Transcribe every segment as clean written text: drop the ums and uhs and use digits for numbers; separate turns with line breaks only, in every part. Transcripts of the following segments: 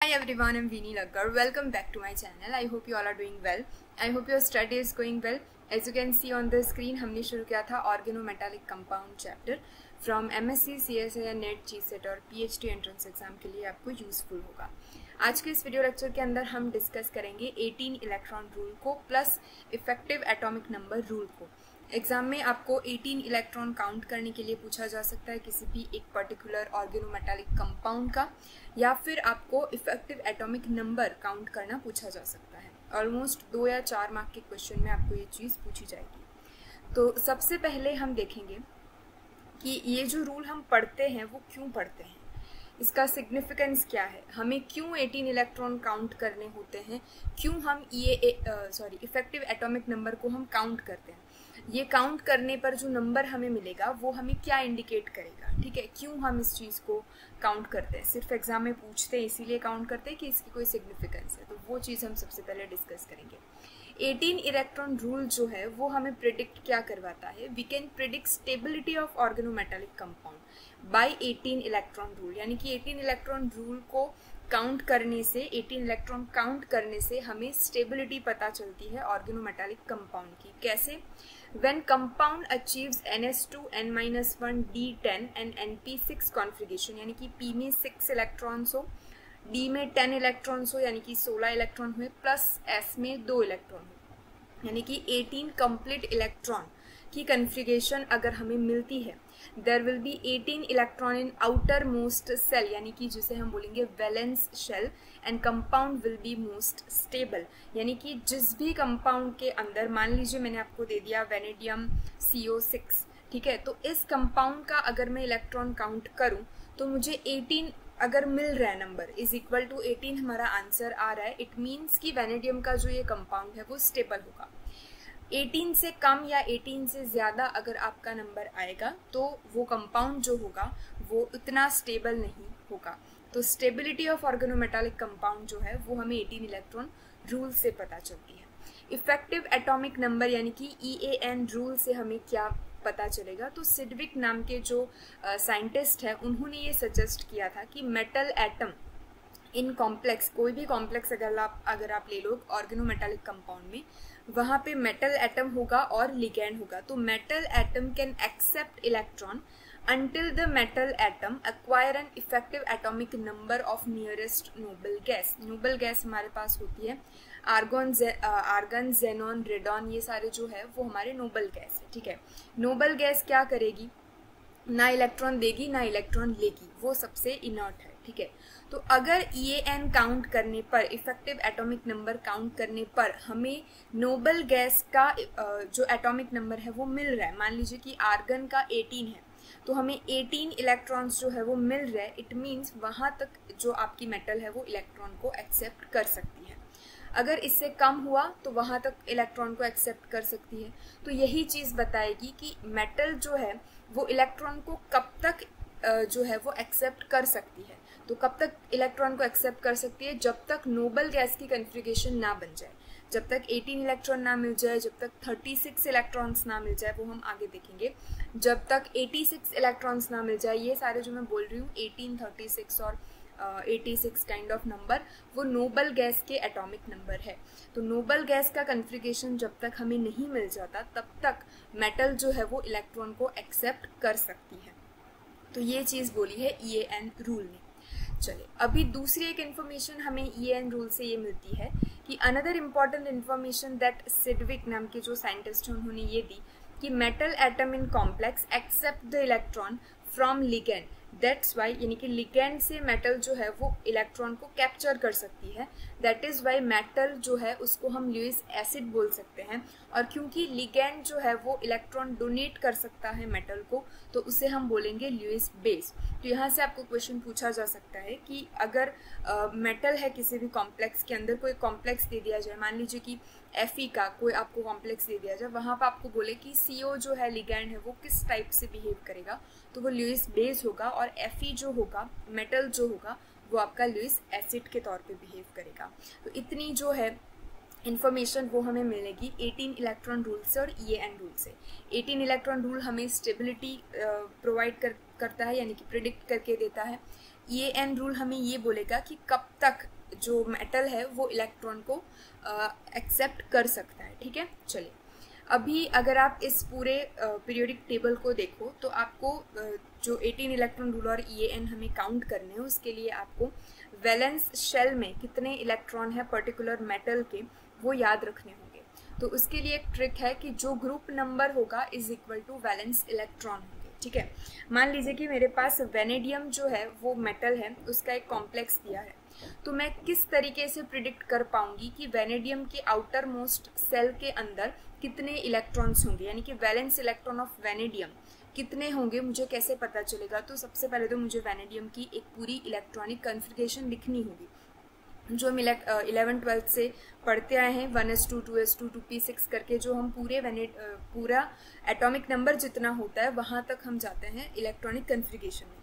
Hi everyone, I'm Veeni Laggar. Welcome back to my channel. I hope you all are doing well. I hope your study is going well. As you can see on the screen, हमने शुरू किया था organometallic compound chapter from MSc, CSA, net, GSET और PhD entrance exam के लिए आपको useful होगा। आज के इस वीडियो लेक्चर के अंदर हम डिस्कस करेंगे 18 इलेक्ट्रॉन रूल को plus effective atomic number rule को। एग्जाम में आपको 18 इलेक्ट्रॉन काउंट करने के लिए पूछा जा सकता है किसी भी एक पर्टिकुलर ऑर्गेनोमेटालिक कंपाउंड का, या फिर आपको इफेक्टिव एटॉमिक नंबर काउंट करना पूछा जा सकता है। ऑलमोस्ट 2 या 4 मार्क के क्वेश्चन में आपको ये चीज़ पूछी जाएगी। तो सबसे पहले हम देखेंगे कि ये जो रूल हम पढ़ते हैं वो क्यों पढ़ते हैं, इसका सिग्निफिकेंस क्या है, हमें क्यों 18 इलेक्ट्रॉन काउंट करने होते हैं, क्यों हम इफेक्टिव एटॉमिक नंबर को हम काउंट करते हैं, ये काउंट करने पर जो नंबर हमें मिलेगा वो हमें क्या इंडिकेट करेगा। ठीक है, क्यों हम इस चीज़ को काउंट करते हैं, सिर्फ एग्जाम में पूछते हैं इसीलिए काउंट करते हैं कि इसकी कोई सिग्निफिकेंस है, तो वो चीज़ हम सबसे पहले डिस्कस करेंगे। 18 इलेक्ट्रॉन रूल जो है वो हमें प्रिडिक्ट क्या करवाता है, we can predict stability of organometallic compound by 18 electron rule. यानी कि 18 इलेक्ट्रॉन रूल को काउंट करने से, 18 इलेक्ट्रॉन काउंट करने से हमें स्टेबिलिटी पता चलती है ऑर्गेनोमेटालिक कंपाउंड की। कैसे? When compound achieves NS2, N-1, D10 and NP6 configuration, यानी कि P में 6 इलेक्ट्रॉन्स हो, D में 10 इलेक्ट्रॉन्स हो यानी कि 16 इलेक्ट्रॉन हुए, प्लस S में 2 इलेक्ट्रॉन हो, यानी कि 18 कंप्लीट इलेक्ट्रॉन की कॉन्फ़िगरेशन अगर हमें मिलती है, there will be 18 electron in outermost shell, यानी कि जिसे हम बोलेंगे valence shell, and compound will be most stable. यानी कि जिस भी कंपाउंड के अंदर, मान लीजिए मैंने आपको दे दिया वेनेडियम CO6, ठीक है, तो इस कंपाउंड का अगर मैं इलेक्ट्रॉन काउंट करूं तो मुझे 18 अगर मिल रहा है, नंबर इज इक्वल टू 18 हमारा आंसर आ रहा है, इट मीन्स कि वेनेडियम का जो ये कंपाउंड है वो स्टेबल होगा। 18 से कम या 18 से ज़्यादा अगर आपका नंबर आएगा तो वो कंपाउंड जो होगा वो उतना स्टेबल नहीं होगा। तो स्टेबिलिटी ऑफ ऑर्गेनोमेटालिक कंपाउंड जो है वो हमें 18 इलेक्ट्रॉन रूल से पता चलती है। इफेक्टिव एटॉमिक नंबर यानी कि EAN रूल से हमें क्या पता चलेगा, तो सिडविक नाम के जो साइंटिस्ट है उन्होंने ये सजेस्ट किया था कि मेटल एटम इन कॉम्प्लेक्स, कोई भी कॉम्प्लेक्स अगर आप ले लो ऑर्गेनोमेटालिक कंपाउंड में, वहाँ पे मेटल एटम होगा और लिगैंड होगा। तो metal atom can accept electron until the metal atom acquire an effective atomic number of nearest noble gas। noble gas हमारे पास होती है आर्गन, जेनॉन, रेडॉन, ये सारे जो है वो हमारे नोबल गैस है। ठीक है, नोबल गैस क्या करेगी, ना इलेक्ट्रॉन देगी ना इलेक्ट्रॉन लेगी, वो सबसे इनर्ट है। ठीक है, तो अगर EAN काउंट करने पर, इफेक्टिव एटॉमिक नंबर काउंट करने पर हमें नोबल गैस का जो एटॉमिक नंबर है वो मिल रहा है, मान लीजिए कि आर्गन का 18 है तो हमें 18 इलेक्ट्रॉन्स जो है वो मिल रहा है, इट मीन्स वहाँ तक जो आपकी मेटल है वो इलेक्ट्रॉन को एक्सेप्ट कर सकती है। अगर इससे कम हुआ तो वहाँ तक इलेक्ट्रॉन को एक्सेप्ट कर सकती है। तो यही चीज़ बताएगी कि मेटल जो है वो इलेक्ट्रॉन को कब तक जो है वो एक्सेप्ट कर सकती है। तो कब तक इलेक्ट्रॉन को एक्सेप्ट कर सकती है, जब तक नोबल गैस की कॉन्फ़िगरेशन ना बन जाए, जब तक 18 इलेक्ट्रॉन ना मिल जाए, जब तक 36 इलेक्ट्रॉन्स ना मिल जाए, वो हम आगे देखेंगे, जब तक 86 इलेक्ट्रॉन्स ना मिल जाए, ये सारे जो मैं बोल रही हूँ 18, 36 और 86 काइंड ऑफ नंबर, वो नोबल गैस के एटॉमिक नंबर है। तो नोबल गैस का कॉन्फ़िगरेशन जब तक हमें नहीं मिल जाता तब तक मेटल जो है वो इलेक्ट्रॉन को एक्सेप्ट कर सकती है। तो ये चीज़ बोली है EAN रूल ने। चलिए, अभी दूसरी एक इन्फॉर्मेशन हमें EAN रूल से ये मिलती है कि another important information that Sidgwick नाम के जो साइंटिस्ट हैं उन्होंने ये दी कि metal atom in complex accept the electron from ligand, that's why, यानी कि लिगैंड से मेटल जो है वो इलेक्ट्रॉन को कैप्चर कर सकती है, दैट इज़ वाई मेटल जो है उसको हम ल्यूइस एसिड बोल सकते हैं। और क्योंकि लिगैंड जो है वो इलेक्ट्रॉन डोनेट कर सकता है मेटल को, तो उसे हम बोलेंगे ल्यूइस बेस। तो यहाँ से आपको क्वेश्चन पूछा जा सकता है कि अगर मेटल है किसी भी कॉम्प्लेक्स के अंदर, कोई कॉम्प्लेक्स दे दिया जाए, मान लीजिए कि Fe का कोई आपको कॉम्प्लेक्स दे दिया जाए, वहाँ पर आपको बोले कि CO जो है लिगैंड है वो किस टाइप से बिहेव करेगा, तो वो ल्यूइस बेस होगा, और Fe जो होगा, मेटल जो होगा, वो आपका ल्यूइस एसिड के तौर पे बिहेव करेगा। तो इतनी जो है इन्फॉर्मेशन वो हमें मिलेगी 18 इलेक्ट्रॉन रूल से और EAN रूल से। 18 इलेक्ट्रॉन रूल हमें स्टेबिलिटी प्रोवाइड करता है, यानी कि प्रिडिक्ट करके देता है। EAN रूल हमें ये बोलेगा कि कब तक जो मेटल है वो इलेक्ट्रॉन को एक्सेप्ट कर सकता है, ठीक है। चलिए, अभी अगर आप इस पूरे पीरियोडिक टेबल को देखो तो आपको जो 18 इलेक्ट्रॉन रूल और EAN हमें काउंट करने हैं, उसके लिए आपको वैलेंस शेल में कितने इलेक्ट्रॉन है पर्टिकुलर मेटल के वो याद रखने होंगे। तो उसके लिए एक ट्रिक है कि जो ग्रुप नंबर होगा is equal to valence electron होंगे, ठीक है। मान लीजिए कि मेरे पास वेनेडियम जो है वो मेटल है, उसका एक कॉम्प्लेक्स दिया है, तो मैं किस तरीके से प्रिडिक्ट कर पाऊंगी कि वेनेडियम के आउटर मोस्ट सेल के अंदर कितने इलेक्ट्रॉन्स होंगे, यानी कि वैलेंस इलेक्ट्रॉन ऑफ वेनेडियम कितने होंगे, मुझे कैसे पता चलेगा। तो सबसे पहले तो मुझे वेनेडियम की एक पूरी इलेक्ट्रॉनिक कन्फिगरेशन लिखनी होगी, जो हम 11th-12th से पढ़ते आए हैं, 1s2 2s2 2p6 करके, जो हम पूरा एटॉमिक नंबर जितना होता है वहां तक हम जाते हैं इलेक्ट्रॉनिक कन्फिगरेशन में।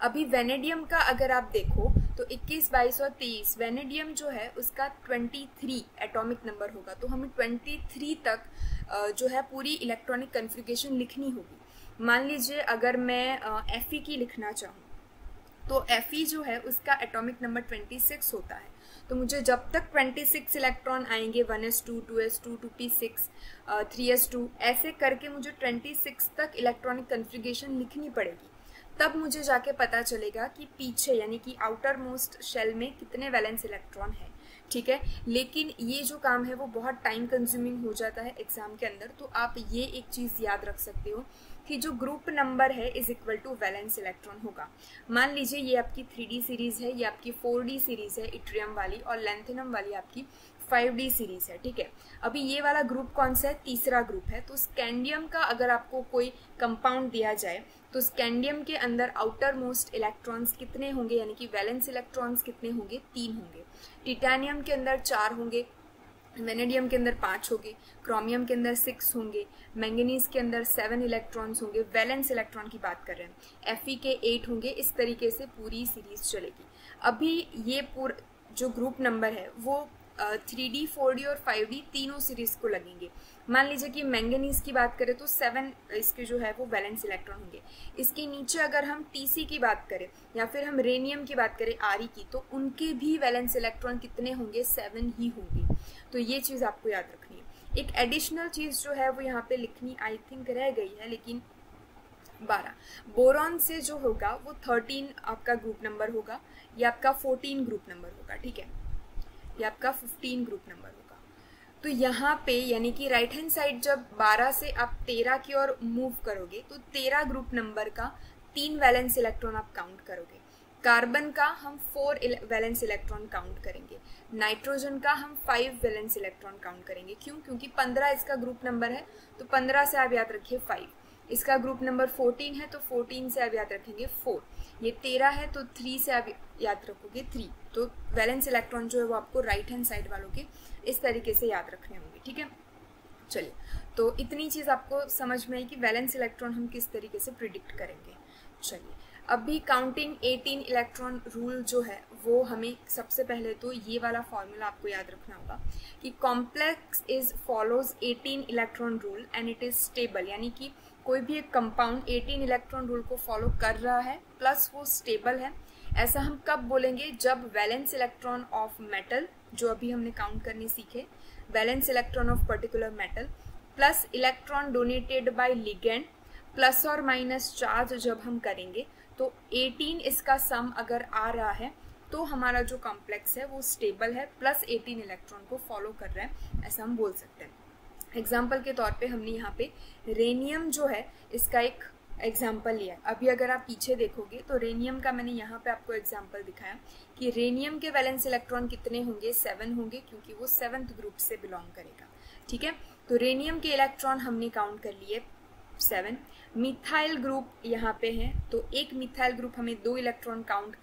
अभी वेनेडियम का अगर आप देखो तो 21, 22 और 23 वेनेडियम जो है उसका 23 एटॉमिक नंबर होगा, तो हमें 23 तक जो है पूरी इलेक्ट्रॉनिक कन्फिगरेशन लिखनी होगी। मान लीजिए अगर मैं Fe की लिखना चाहूँ तो Fe जो है उसका एटॉमिक नंबर 26 होता है, तो मुझे जब तक 26 इलेक्ट्रॉन आएंगे 1s2 2s2 2p6 3s2 ऐसे करके मुझे 26 तक इलेक्ट्रॉनिक कन्फिगरेशन लिखनी पड़ेगी, तब मुझे जाके पता चलेगा कि पीछे यानी कि आउटर मोस्ट शेल में कितने वैलेंस इलेक्ट्रॉन है, ठीक है। लेकिन ये जो काम है वो बहुत टाइम कंज्यूमिंग हो जाता है एग्जाम के अंदर, तो आप ये एक चीज़ याद रख सकते हो कि जो ग्रुप नंबर है is equal to valence electron होगा। मान लीजिए ये आपकी 3D सीरीज है, ये आपकी 4D सीरीज है इट्रियम वाली, और लैंथेनम वाली आपकी 5D सीरीज है, ठीक है। अभी ये वाला ग्रुप कौन सा है, तीसरा ग्रुप है। तो स्कैंडियम का अगर आपको कोई कंपाउंड दिया जाए तो स्कैंडियम के अंदर आउटर मोस्ट इलेक्ट्रॉन्स कितने होंगे, यानी कि वैलेंस इलेक्ट्रॉन्स कितने होंगे, 3 होंगे। टिटेनियम के अंदर 4 होंगे, वेनेडियम के अंदर 5 होंगे, क्रोमियम के अंदर 6 होंगे, मैंगनीज के अंदर 7 इलेक्ट्रॉन्स होंगे, वैलेंस इलेक्ट्रॉन की बात कर रहे हैं, Fe के 8 होंगे। इस तरीके से पूरी सीरीज चलेगी। अभी ये जो ग्रुप नंबर है वो 3D 4D और 5D तीनों सीरीज को लगेंगे। मान लीजिए कि मैंगनीज की बात करें तो 7 इसके जो है वो वैलेंस इलेक्ट्रॉन होंगे। इसके नीचे अगर हम Tc की बात करें या फिर हम रेनियम की बात करें Re की, तो उनके भी वैलेंस इलेक्ट्रॉन कितने होंगे, 7 ही होंगे। तो ये चीज़ आपको याद रखनी है। एक एडिशनल चीज़ जो है वो यहाँ पे लिखनी आई थिंक रह गई है, लेकिन 12 बोरॉन से जो होगा वो 13 आपका ग्रुप नंबर होगा, या आपका 14 ग्रुप नंबर होगा, ठीक है, या आपका 15 ग्रुप नंबर होगा। तो यहाँ पे यानी कि राइट हैंड साइड जब 12 से आप 13 की ओर मूव करोगे तो 13 ग्रुप नंबर का 3 वैलेंस इलेक्ट्रॉन आप काउंट करोगे। कार्बन का हम 4 वैलेंस इलेक्ट्रॉन काउंट करेंगे, नाइट्रोजन का हम 5 वैलेंस इलेक्ट्रॉन काउंट करेंगे। क्यों? क्योंकि 15 इसका ग्रुप नंबर है, तो 15 से आप याद रखिए 5। इसका ग्रुप नंबर 14 है तो 14 से आप याद रखेंगे 4। ये 13 है तो 3 से आप याद रखोगे 3। तो वैलेंस इलेक्ट्रॉन जो है वो आपको राइट हैंड साइड वालों के इस तरीके से याद रखने होंगे, ठीक है। चलिए, तो इतनी चीज़ आपको समझ में आई कि वैलेंस इलेक्ट्रॉन हम किस तरीके से प्रिडिक्ट करेंगे। चलिए, अभी काउंटिंग 18 इलेक्ट्रॉन रूल जो है वो हमें सबसे पहले तो ये वाला फॉर्मूला आपको याद रखना होगा कि complex is follows 18 electron rule and it is stable, यानी कि कोई भी एक कंपाउंड 18 इलेक्ट्रॉन रूल को फॉलो कर रहा है प्लस वो स्टेबल है। ऐसा हम कब बोलेंगे, जब वैलेंस इलेक्ट्रॉन ऑफ मेटल जो अभी हमने काउंट करने सीखे, valence electron of particular metal plus electron donated bye ligand plus और माइनस चार्ज जब हम करेंगे तो 18 इसका सम अगर आ रहा है तो हमारा जो कॉम्प्लेक्स है वो स्टेबल है, प्लस 18 इलेक्ट्रॉन को फॉलो कर रहा है, ऐसा हम बोल सकते हैं। एग्जाम्पल के तौर पे हमने यहाँ पे रेनियम जो है इसका एक एग्जाम्पल लिया। अभी अगर आप पीछे देखोगे तो रेनियम का मैंने यहाँ पे आपको एग्जाम्पल दिखाया कि रेनियम के वैलेंस इलेक्ट्रॉन कितने होंगे, 7 होंगे, क्योंकि वो 7th ग्रुप से बिलोंग करेगा, ठीक है। तो रेनियम के इलेक्ट्रॉन हमने काउंट कर लिए 7। मिथाइल ग्रुप यहाँ पे है, तो एक मिथाइल ग्रुप हमें 2 इलेक्ट्रॉन काउंट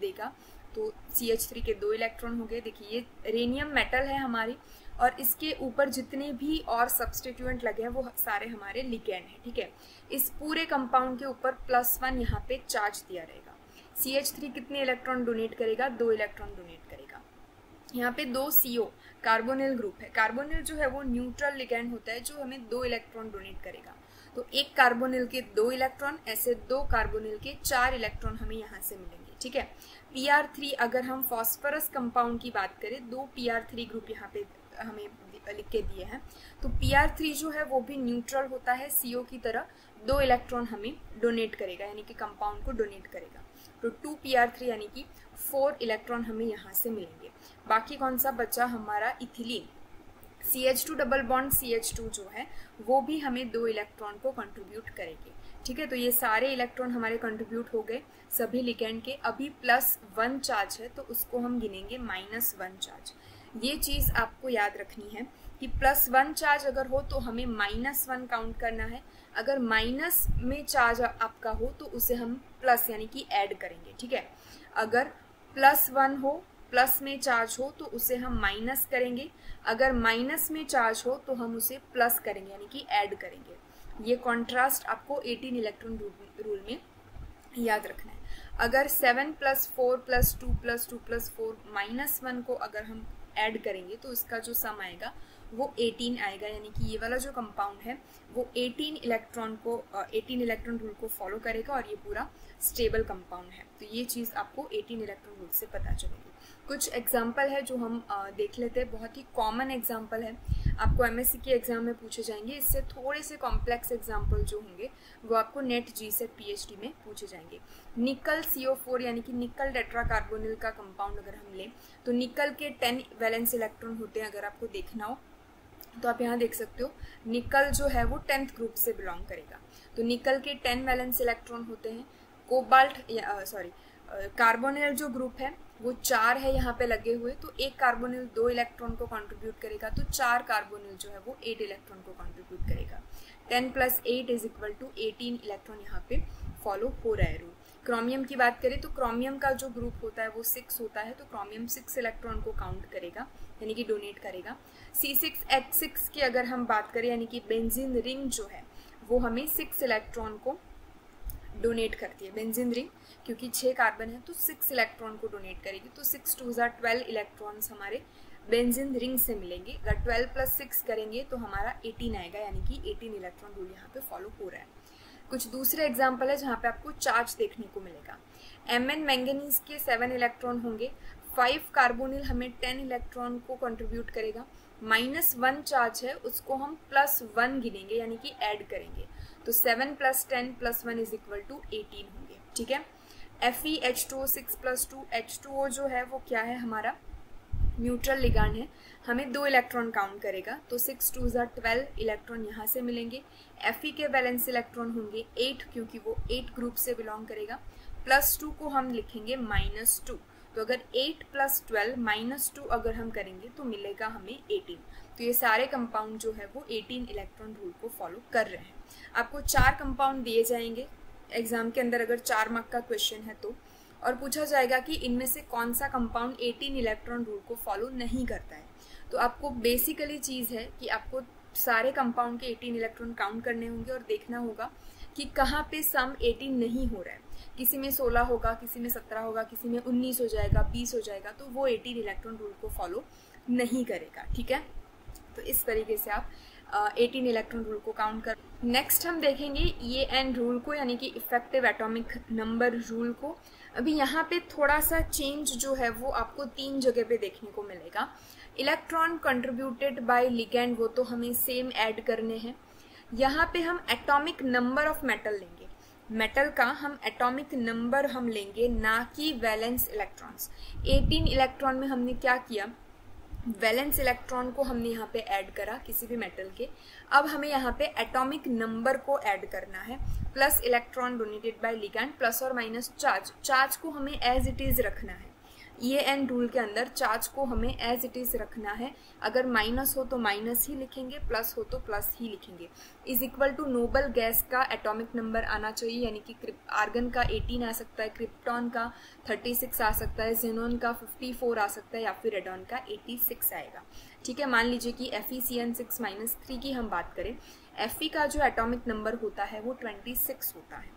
देगा, तो CH3 के 2 इलेक्ट्रॉन हो गए। देखिए ये रेनियम मेटल है हमारी, और इसके ऊपर जितने भी और सब्सटीट्यूएंट लगे हैं वो सारे हमारे लिगेंड हैं, ठीक है। इस पूरे कंपाउंड के ऊपर +1 यहाँ पे चार्ज दिया रहेगा। CH3 कितने इलेक्ट्रॉन डोनेट करेगा, 2 इलेक्ट्रॉन डोनेट करेगा। यहाँ पे 2 CO कार्बोनिल ग्रुप है। कार्बोनिल जो है वो न्यूट्रल लिगेंड होता है जो हमें 2 इलेक्ट्रॉन डोनेट करेगा। तो एक कार्बोनिल के 2 इलेक्ट्रॉन, ऐसे 2 कार्बोनिल के 4 इलेक्ट्रॉन हमें यहाँ से मिलेंगे। ठीक है। PR3 अगर हम फॉस्फरस कंपाउंड की बात करें, 2 PR3 ग्रुप यहाँ पे हमें लिख के दिए हैं, तो PR3 जो है वो भी न्यूट्रल होता है, CO की तरह 2 इलेक्ट्रॉन हमें डोनेट करेगा, यानी कि कंपाउंड को डोनेट करेगा। तो 2 PR3 यानी कि 4 इलेक्ट्रॉन हमें यहाँ से मिलेंगे। बाकी कौन सा बचा हमारा ethylene, CH2 double bond CH2 जो है वो भी हमें 2 इलेक्ट्रॉन को कंट्रीब्यूट करेंगे, ठीक है। तो ये सारे इलेक्ट्रॉन हमारे कंट्रीब्यूट हो गए सभी लिगेंड के। अभी +1 चार्ज है तो उसको हम गिनेंगे -1 चार्ज। ये चीज़ आपको याद रखनी है कि +1 चार्ज अगर हो तो हमें -1 काउंट करना है, अगर माइनस में चार्ज आपका हो तो उसे हम प्लस यानी कि ऐड करेंगे, ठीक है। अगर +1 हो, प्लस में चार्ज हो तो उसे हम माइनस करेंगे, अगर माइनस में चार्ज हो तो हम उसे प्लस करेंगे यानी कि ऐड करेंगे। ये कॉन्ट्रास्ट आपको 18 इलेक्ट्रॉन रूल में याद रखना है। अगर 7 + 4 + 2 + 2 + 4 -1 को अगर हम ऐड करेंगे तो इसका जो सम आएगा वो 18 आएगा, यानी कि ये वाला जो कंपाउंड है वो 18 इलेक्ट्रॉन रूल को फॉलो करेगा और ये पूरा स्टेबल कंपाउंड है। तो ये चीज़ आपको 18 इलेक्ट्रॉन रूल से पता चलेगी। कुछ एग्जाम्पल है जो हम देख लेते हैं, बहुत ही कॉमन एग्जाम्पल है, आपको MSc के एग्जाम में पूछे जाएंगे। इससे थोड़े से कॉम्प्लेक्स एग्जाम्पल जो होंगे वो आपको नेट जी से PhD में पूछे जाएंगे। निकल CO4 यानी कि निकल टेट्राकार्बोनिल का कंपाउंड अगर हम लें तो निकल के 10 वैलेंस इलेक्ट्रॉन होते हैं। अगर आपको देखना हो तो आप यहाँ देख सकते हो, निकल जो है वो 10th ग्रुप से बिलोंग करेगा। तो निकल के 10 वैलेंस इलेक्ट्रॉन होते हैं। कार्बोनिल जो ग्रुप है वो 4 है यहाँ पे लगे हुए, तो एक कार्बोनिल 2 इलेक्ट्रॉन को कंट्रीब्यूट करेगा, तो 4 कार्बोनिल जो है वो 8 इलेक्ट्रॉन को कंट्रीब्यूट करेगा। 10 + 8 = 18 इलेक्ट्रॉन यहाँ पे फॉलो हो रहा है रूल। क्रोमियम की बात करें तो क्रोमियम का जो ग्रुप होता है वो 6 होता है, तो क्रोमियम 6 इलेक्ट्रॉन को काउंट करेगा यानी कि डोनेट करेगा। C6H6 की अगर हम बात करें यानी कि बेंजीन रिंग जो है वो हमें 6 इलेक्ट्रॉन को डोनेट करती है। बेंजीन रिंग क्योंकि 6 कार्बन है तो 6 इलेक्ट्रॉन को डोनेट करेगी, तो 6 × 2 = 12 इलेक्ट्रॉन्स हमारे बेंजीन रिंग से मिलेंगे। अगर 12 + 6 करेंगे तो हमारा 18 आएगा, यानी कि 18 इलेक्ट्रॉन रूल यहाँ पे फॉलो हो रहा है। कुछ दूसरे एग्जाम्पल है जहाँ पे आपको चार्ज देखने को मिलेगा। Mn मैंगनीज के 7 इलेक्ट्रॉन होंगे, 5 कार्बोनिल हमें 10 इलेक्ट्रॉन को कंट्रीब्यूट करेगा। -1 चार्ज है उसको हम +1 गिनेंगे यानी कि ऐड करेंगे, तो 7 + 10 + 1 = 18 होंगे, ठीक है। FeH2O 6 + 2 H2O जो है वो क्या है हमारा न्यूट्रल लिगांड है, हमें 2 इलेक्ट्रॉन काउंट करेगा, तो 6 × 2 = 12 इलेक्ट्रॉन यहाँ से मिलेंगे। Fe के वैलेंस इलेक्ट्रॉन होंगे 8 क्योंकि वो 8 ग्रुप से बिलोंग करेगा। +2 को हम लिखेंगे -2, तो अगर 8 + 12 -2 अगर हम करेंगे तो मिलेगा हमें 18। तो ये सारे कंपाउंड जो है वो 18 इलेक्ट्रॉन रूल को फॉलो कर रहे हैं। आपको 4 कंपाउंड दिए जाएंगे एग्जाम के अंदर, अगर 4 मार्क का क्वेश्चन है तो, और पूछा जाएगा कि इनमें से कौन सा कंपाउंड 18 इलेक्ट्रॉन रूल को फॉलो नहीं करता है। तो आपको बेसिकली चीज़ है कि आपको सारे कंपाउंड के 18 इलेक्ट्रॉन काउंट करने होंगे और देखना होगा कि कहाँ पे सम 18 नहीं हो रहा है। किसी में 16 होगा, किसी में 17 होगा, किसी में 19 हो जाएगा, 20 हो जाएगा, तो वो 18 इलेक्ट्रॉन रूल को फॉलो नहीं करेगा, ठीक है। तो इस तरीके से आप 18 इलेक्ट्रॉन रूल को काउंट कर। नेक्स्ट हम देखेंगे EN रूल को, यानी कि इफेक्टिव एटॉमिक नंबर रूल को। अभी यहाँ पे थोड़ा सा चेंज जो है वो आपको 3 जगह पे देखने को मिलेगा। इलेक्ट्रॉन कंट्रीब्यूटेड बाय लिगैंड वो तो हमें सेम ऐड करने हैं। यहाँ पे हम एटॉमिक नंबर ऑफ मेटल लेंगे, मेटल का हम एटॉमिक नंबर हम लेंगे, ना कि वैलेंस इलेक्ट्रॉन्स। 18 इलेक्ट्रॉन में हमने क्या किया, वैलेंस इलेक्ट्रॉन को हमने यहाँ पे ऐड करा किसी भी मेटल के। अब हमें यहाँ पे एटॉमिक नंबर को ऐड करना है, plus electron donated bye ligand plus और माइनस चार्ज। चार्ज को हमें एज इट इज रखना है, EN रूल के अंदर चार्ज को हमें एज इट इज रखना है। अगर माइनस हो तो माइनस ही लिखेंगे, प्लस हो तो प्लस ही लिखेंगे। Is equal to noble gas का एटॉमिक नंबर आना चाहिए, यानी कि आर्गन का 18 आ सकता है, क्रिप्टॉन का 36 आ सकता है, जेनॉन का 54 आ सकता है, या फिर रेडॉन का 86 आएगा, ठीक है। मान लीजिए कि FeCN6-3 की हम बात करें, Fe का जो एटॉमिक नंबर होता है वो 26 होता है।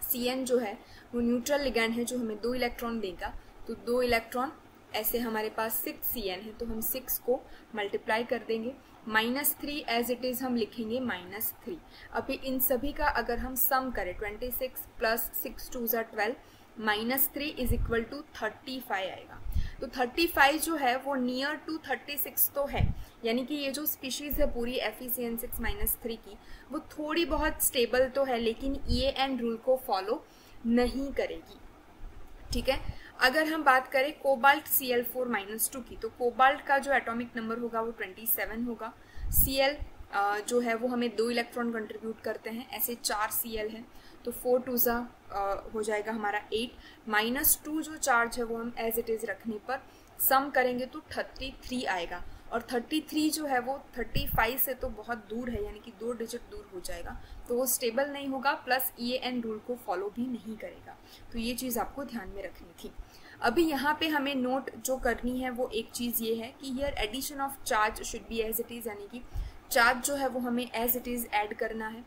Cn जो है वो न्यूट्रल लिगैंड है जो हमें 2 इलेक्ट्रॉन देगा, तो 2 इलेक्ट्रॉन ऐसे हमारे पास 6 Cn है, तो हम 6 को मल्टीप्लाई कर देंगे। -3 एज इट इज हम लिखेंगे -3। अभी इन सभी का अगर हम सम करें 26 + 6 × 2 = 12, -3 इज इक्वल टू 35 आएगा। तो 35 जो है वो नियर टू 36 तो है, यानी कि ये जो स्पीशीज है पूरी FeCN6-3 की वो थोड़ी बहुत स्टेबल तो है, लेकिन EAN रूल को फॉलो नहीं करेगी। ठीक है, अगर हम बात करें कोबाल्ट Cl4-2 की, तो कोबाल्ट का जो एटॉमिक नंबर होगा वो 27 होगा। Cl जो है वो हमें 2 इलेक्ट्रॉन कंट्रीब्यूट करते हैं, ऐसे 4 Cl है, तो 4 2 हो जाएगा हमारा 8, -2 जो चार्ज है वो हम एज इट इज रखने पर सम करेंगे तो 33 आएगा। और 33 जो है वो 35 से तो बहुत दूर है, यानी कि 2 डिजिट दूर हो जाएगा, तो वो स्टेबल नहीं होगा, प्लस EAN रूल को फॉलो भी नहीं करेगा। तो ये चीज़ आपको ध्यान में रखनी थी। अभी यहाँ पे हमें नोट जो करनी है वो एक चीज़ ये है कि here addition of charge should be as it is, यानी कि चार्ज जो है वो हमें एज इट इज़ ऐड करना है।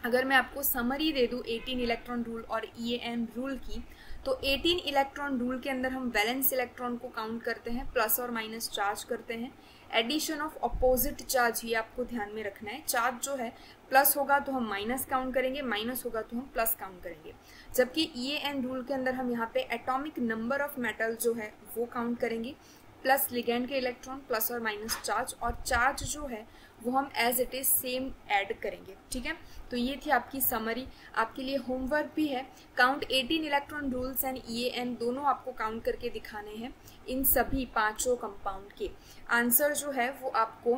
अगर मैं आपको समरी दे दूँ 18 इलेक्ट्रॉन रूल और EAN रूल की, तो 18 इलेक्ट्रॉन रूल के अंदर हम वैलेंस इलेक्ट्रॉन को काउंट करते हैं, प्लस और माइनस चार्ज करते हैं। एडिशन ऑफ अपोजिट चार्ज ये आपको ध्यान में रखना है, चार्ज जो है प्लस होगा तो हम माइनस काउंट करेंगे, माइनस होगा तो हम प्लस काउंट करेंगे। जबकि EAN रूल के अंदर हम यहाँ पे एटॉमिक नंबर ऑफ मेटल जो है वो काउंट करेंगे, प्लस लिगेंड के इलेक्ट्रॉन, प्लस और माइनस चार्ज, और चार्ज जो है वो हम as it is same add करेंगे। ठीक है, तो ये थी आपकी समरी। आपके लिए होमवर्क भी है, count 18 electron rules and EAN दोनों आपको काउंट करके दिखाने हैं इन सभी 5 कंपाउंड के। आंसर जो है वो आपको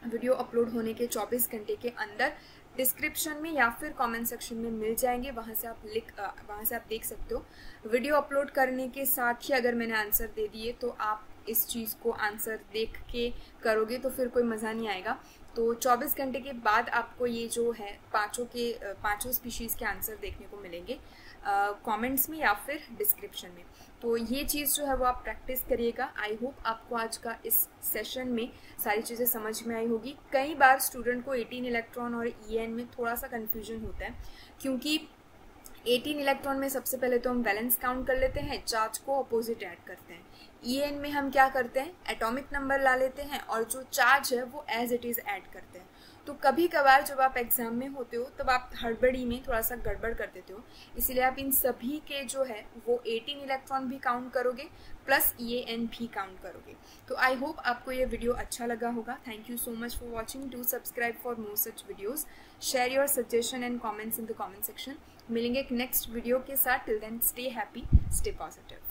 वीडियो अपलोड होने के 24 घंटे के अंदर डिस्क्रिप्शन में या फिर कमेंट सेक्शन में मिल जाएंगे, वहाँ से आप देख सकते हो। वीडियो अपलोड करने के साथ ही अगर मैंने आंसर दे दिए तो आप इस चीज़ को आंसर देख के करोगे तो फिर कोई मज़ा नहीं आएगा। तो 24 घंटे के बाद आपको ये जो है पाँचों स्पीशीज़ के आंसर देखने को मिलेंगे कमेंट्स में या फिर डिस्क्रिप्शन में। तो ये चीज़ जो है वो आप प्रैक्टिस करिएगा। आई होप आपको आज का इस सेशन में सारी चीज़ें समझ में आई होगी। कई बार स्टूडेंट को 18 इलेक्ट्रॉन और EAN में थोड़ा सा कन्फ्यूजन होता है, क्योंकि 18 इलेक्ट्रॉन में सबसे पहले तो हम वैलेंस काउंट कर लेते हैं, चार्ज को अपोजिट ऐड करते हैं। EAN में हम क्या करते हैं, एटॉमिक नंबर ला लेते हैं और जो चार्ज है वो एज इट इज़ ऐड करते हैं। तो कभी कभार जब आप एग्जाम में होते हो तब आप हड़बड़ी में थोड़ा सा गड़बड़ कर देते हो, इसलिए आप इन सभी के जो है वो 18 इलेक्ट्रॉन भी काउंट करोगे, प्लस EAN भी काउंट करोगे। तो आई होप आपको ये वीडियो अच्छा लगा होगा। Thank you so much for watching. Do subscribe for more such videos, share your suggestion and comments in the comment section. मिलेंगे एक नेक्स्ट वीडियो के साथ। Till then stay happy, stay positive.